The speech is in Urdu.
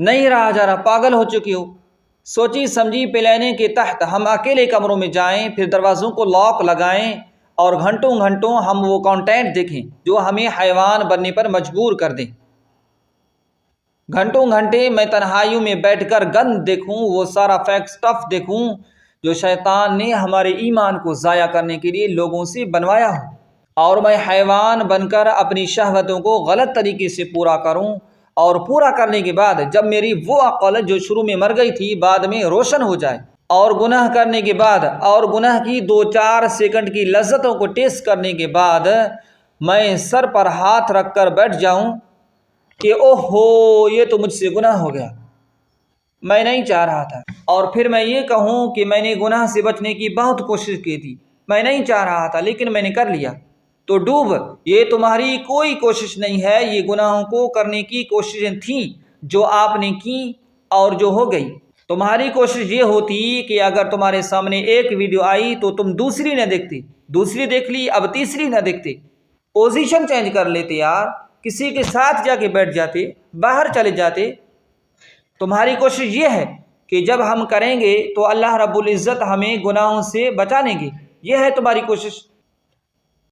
نہیں رہا جا رہا، پاگل ہو چکی ہو۔ سوچی سمجھی پلانے کے تحت ہم اکیلے کمروں میں جائیں، پھر دروازوں کو لاک لگائیں اور گھنٹوں گھنٹوں ہم وہ کانٹینٹ دیکھیں جو ہمیں حیوان بننے پر مجبور کر دیں۔ گھنٹوں گھنٹے میں تنہائیوں میں بیٹھ کر گند دیکھوں، وہ سارا فیک سٹف دیکھوں جو شیطان نے ہمارے ایمان کو ضائع کرنے کے لیے لوگوں سے بنوایا ہو، اور میں حیوان بن کر اپنی شہوتوں کو غلط طریقے سے پورا کروں، اور پورا کرنے کے بعد جب میری وہ عقل جو شروع میں مر گئی تھی بعد میں روشن ہو جائے، اور گناہ کرنے کے بعد اور گناہ کی 2-4 سیکنڈ کی لذتوں کو ٹیسٹ کرنے کے بعد میں سر پر ہاتھ رکھ کر بیٹھ جاؤں کہ اوہو یہ تو مجھ سے گناہ ہو گیا، میں نہیں چاہ رہا تھا، اور پھر میں یہ کہوں کہ میں نے گناہ سے بچنے کی بہت کوشش کی تھی، میں نہیں چاہ رہا تھا لیکن میں نے کر لیا، تو ڈوب، یہ تمہاری کوئی کوشش نہیں ہے، یہ گناہوں کو کرنے کی کوششیں تھیں جو آپ نے کی اور جو ہو گئی۔ تمہاری کوشش یہ ہوتی کہ اگر تمہارے سامنے ایک ویڈیو آئی تو تم دوسری نہ دیکھتے، دوسری دیکھ لی اب تیسری نہ دیکھتے، پوزیشن چینج کر لیتے یار، کسی کے ساتھ جا کے بیٹھ جاتے، باہر چلے جاتے۔ تمہاری کوشش یہ ہے کہ جب ہم کریں گے تو اللہ رب العزت ہمیں گناہوں سے بچا لیں گے، یہ ہے تمہاری کوشش۔